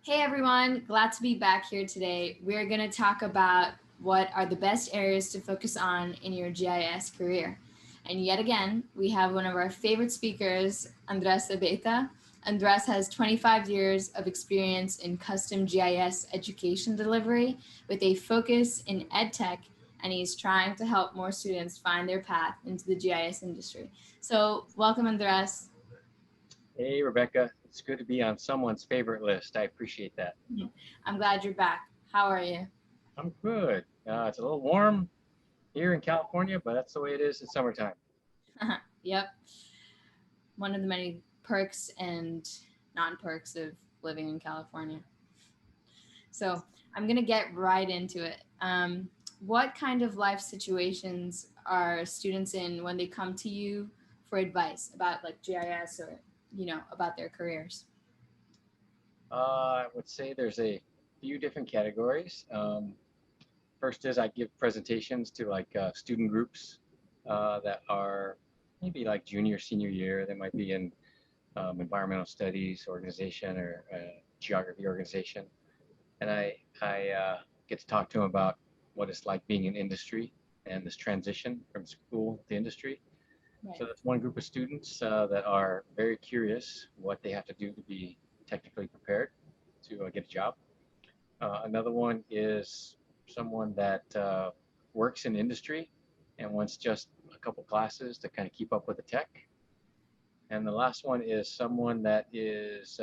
Hey everyone, glad to be back here today. We're going to talk about what are the best areas to focus on in your GIS career. And yet again, we have one of our favorite speakers, Andres Abeyta. Andres has 25 years of experience in custom GIS education delivery with a focus in EdTech, and he's trying to help more students find their path into the GIS industry. So, welcome, Andres. Hey, Rebecca. It's good to be on someone's favorite list. I appreciate that. I'm glad you're back. How are you? I'm good. It's a little warm here in California, but that's the way it is in summertime. Yep. One of the many perks and non-perks of living in California. So I'm gonna get right into it. What kind of life situations are students in when they come to you for advice about like GIS or about their careers? I would say there's a few different categories. First is I give presentations to student groups that are maybe like junior, senior year. They might be in environmental studies organization or geography organization. And I get to talk to them about what it's like being in industry and this transition from school to industry. Right. So that's one group of students that are very curious what they have to do to be technically prepared to get a job. Another one is someone that works in industry and wants just a couple classes to kind of keep up with the tech. And the last one is someone that is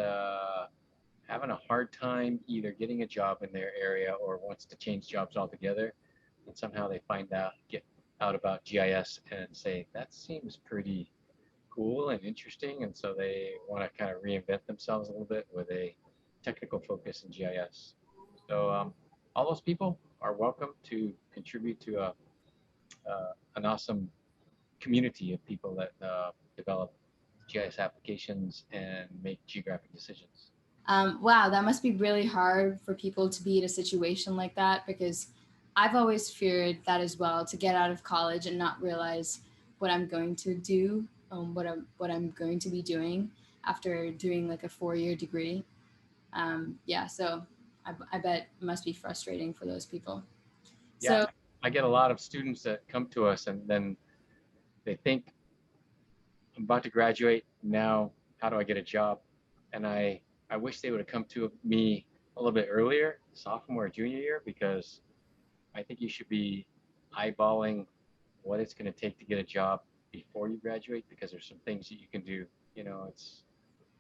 having a hard time either getting a job in their area or wants to change jobs altogether. And somehow they get out about GIS and say, that seems pretty cool and interesting. And so they want to kind of reinvent themselves a little bit with a technical focus in GIS. So all those people are welcome to contribute to an awesome community of people that develop GIS applications and make geographic decisions. Wow, that must be really hard for people to be in a situation like that because I've always feared that as well, to get out of college and not realize what I'm going to do, what I'm going to be doing after doing like a 4-year degree. Yeah, so I bet it must be frustrating for those people. Yeah, So I get a lot of students that come to us and then they think, I'm about to graduate now. How do I get a job? And I wish they would have come to me a little bit earlier, sophomore or junior year, because I think you should be eyeballing what it's going to take to get a job before you graduate, because there's some things that you can do. It's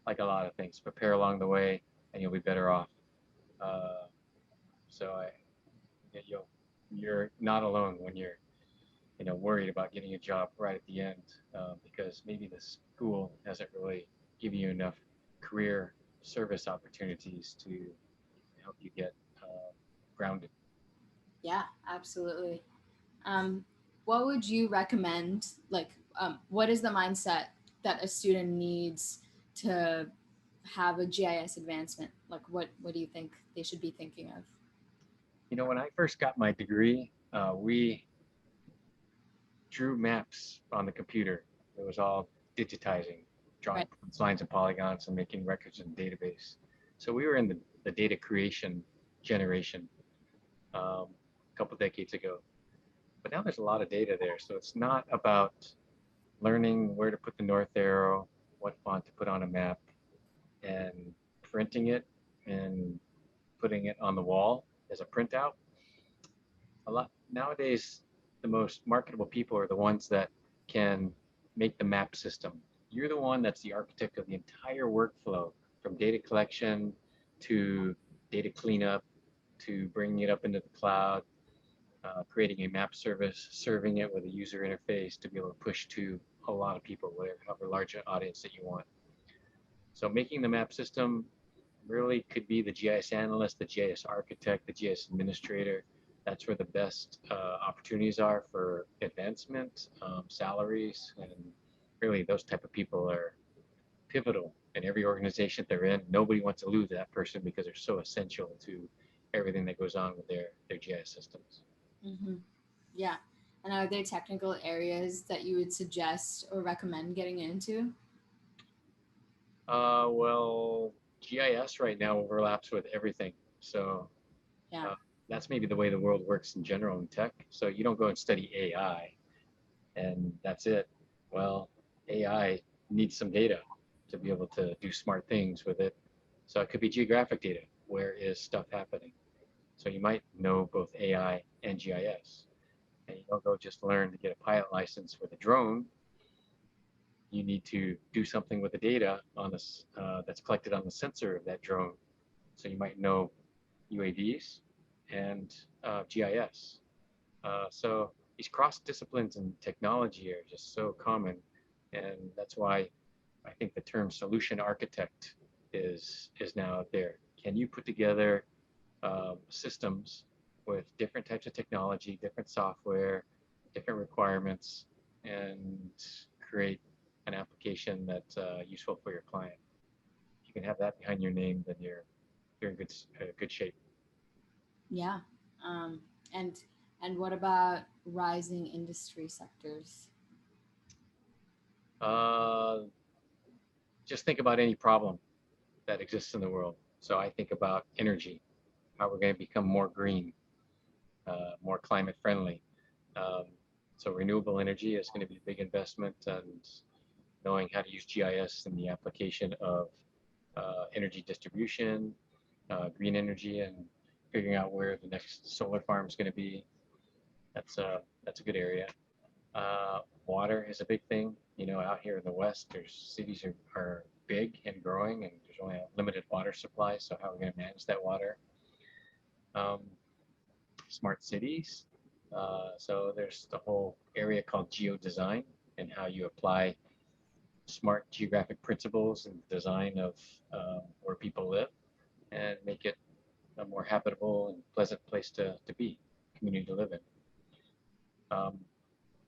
like a lot of things. Prepare along the way, and you'll be better off. Uh, so you'll you're not alone when you're worried about getting a job right at the end, because maybe the school hasn't really given you enough career service opportunities to help you get grounded. yeah, absolutely. Um, what would you recommend? Like, what is the mindset that a student needs to have a GIS advancement? Like, what do you think they should be thinking of? When I first got my degree, we drew maps on the computer. It was all digitizing, drawing Right. points, lines, and polygons, and making records in the database. So we were in the data creation generation a couple decades ago. But now there's a lot of data there. So it's not about learning where to put the north arrow, what font to put on a map, and printing it and putting it on the wall as a printout. A lot nowadays, the most marketable people are the ones that can make the map system. You're the one that's the architect of the entire workflow, from data collection to data cleanup to bringing it up into the cloud, creating a map service, serving it with a user interface to be able to push to a lot of people, whatever, however large an audience that you want. So making the map system really could be the GIS analyst, the GIS architect, the GIS administrator. That's where the best opportunities are for advancement, salaries, and really those type of people are pivotal in every organization they're in. Nobody wants to lose that person because they're so essential to everything that goes on with their GIS systems. Mm-hmm. Yeah. And are there technical areas that you would suggest or recommend getting into? Well, GIS right now overlaps with everything. So Yeah. that's maybe the way the world works in general in tech. So you don't go and study AI and that's it. Well, AI needs some data to be able to do smart things with it. So it could be geographic data. Where is stuff happening? So you might know both AI and GIS. And you don't go just learn to get a pilot license with a drone. You need to do something with the data on this that's collected on the sensor of that drone. So you might know UAVs and GIS. So these cross disciplines in technology are just so common, and that's why I think the term solution architect is now out there. Can you put together systems with different types of technology, different software, different requirements, and create an application that's useful for your client? If you can have that behind your name, then you're in good shape. Yeah. Um, and what about rising industry sectors? Uh, just think about any problem that exists in the world. So I think about energy, how we're going to become more green, more climate friendly. Um, so renewable energy is going to be a big investment, and knowing how to use GIS in the application of energy distribution, green energy, and figuring out where the next solar farm is going to be. That's a good area. Water is a big thing. You know, out here in the West, there's cities are big and growing, and there's only a limited water supply. So how are we going to manage that water? Um, Smart cities. So there's the whole area called geodesign and how you apply smart geographic principles in the design of where people live and make it a more habitable and pleasant place to be, community to live in. Um,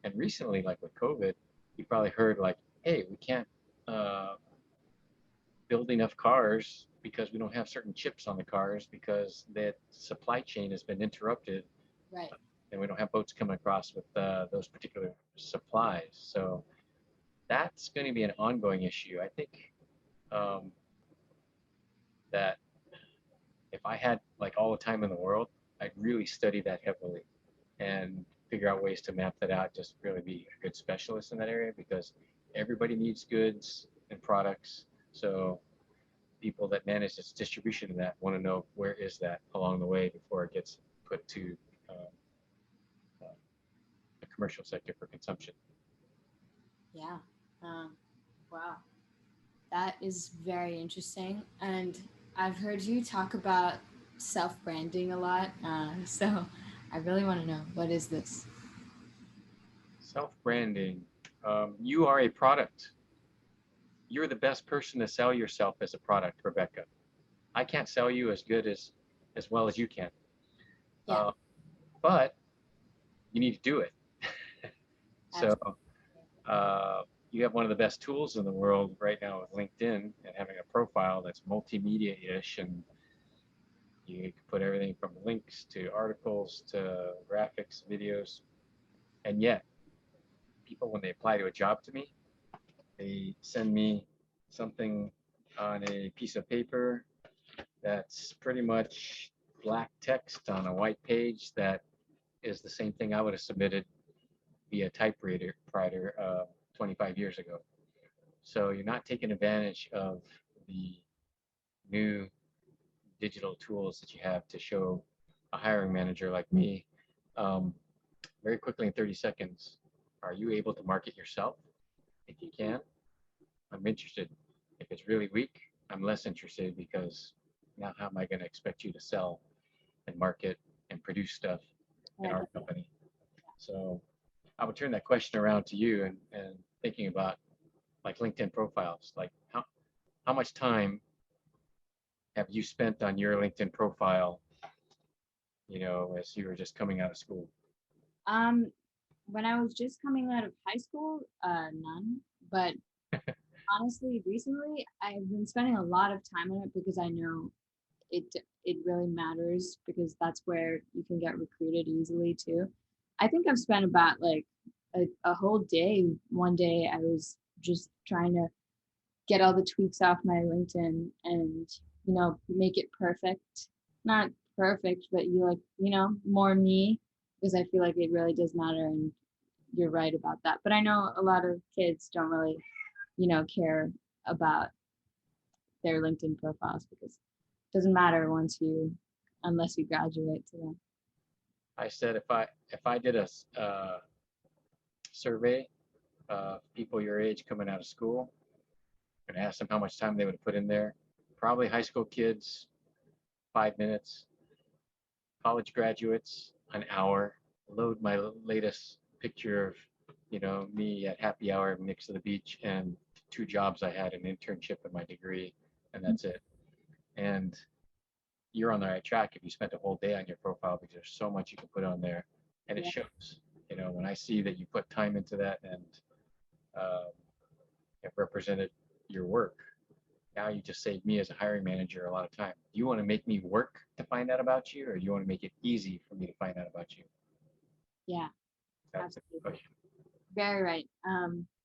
and recently, like with COVID, you probably heard like, hey, we can't uh, build enough cars because we don't have certain chips on the cars because the supply chain has been interrupted, Right. and we don't have boats coming across with those particular supplies. So that's going to be an ongoing issue. I think um, that if I had like all the time in the world, I'd really study that heavily and figure out ways to map that out, just really be a good specialist in that area because everybody needs goods and products. So people that manage its distribution of that want to know where is that along the way before it gets put to um, uh, the commercial sector for consumption. Yeah. Wow. That is very interesting. And I've heard you talk about self branding a lot. So I really want to know, what is this? Self-branding. You are a product. You're the best person to sell yourself as a product, Rebecca. I can't sell you as well as you can. Yeah. Uh, but you need to do it. So Absolutely. uh, you have one of the best tools in the world right now with LinkedIn and having a profile that's multimedia-ish, and you can put everything from links to articles to graphics, videos. And yet, people, when they apply to a job to me, they send me something on a piece of paper that's pretty much black text on a white page that is the same thing I would have submitted via typewriter 25 years ago. So you're not taking advantage of the new digital tools that you have to show a hiring manager like me um, very quickly in 30 seconds. Are you able to market yourself? If you can, I'm interested. If it's really weak, I'm less interested because now how am I going to expect you to sell and market and produce stuff in Right. our company? So I would turn that question around to you and thinking about like LinkedIn profiles, like how much time have you spent on your LinkedIn profile, you know, as you were just coming out of school? Um, when I was just coming out of high school, none. But honestly, recently I've been spending a lot of time on it because I know it it really matters because that's where you can get recruited easily too. I think I've spent about like a whole day. One day I was just trying to get all the tweaks off my LinkedIn, and make it perfect. Not perfect, but you like, more me, because I feel like it really does matter, and you're right about that. But I know a lot of kids don't really, care about their LinkedIn profiles because it doesn't matter unless you graduate to them. I said if I did a survey of people your age coming out of school and asked them how much time they would put in there, probably high school kids 5 minutes, college graduates an hour. Load my latest picture of me at happy hour next to the beach and 2 jobs I had, an internship and my degree, and that's it. And you're on the right track if you spent a whole day on your profile because there's so much you can put on there, and it Yeah. shows. When I see that you put time into that and uh, have represented your work, now you just saved me as a hiring manager a lot of time. Do you want to make me work to find out about you, or do you want to make it easy for me to find out about you? Yeah, That's the absolutely. question. Very right.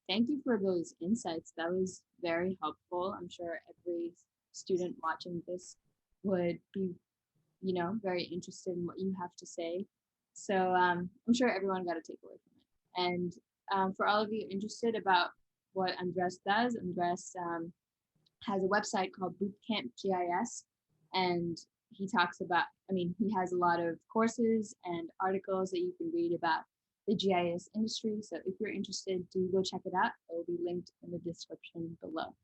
Thank you for those insights. That was very helpful. I'm sure every student watching this would be, very interested in what you have to say. So I'm sure everyone got a takeaway from it. And for all of you interested about what Andres does, Andres has a website called Bootcamp GIS, and he talks about, he has a lot of courses and articles that you can read about the GIS industry. So if you're interested, do go check it out. It will be linked in the description below.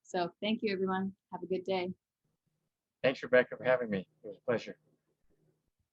So thank you, everyone. Have a good day. Thanks, Rebecca, for having me. It was a pleasure.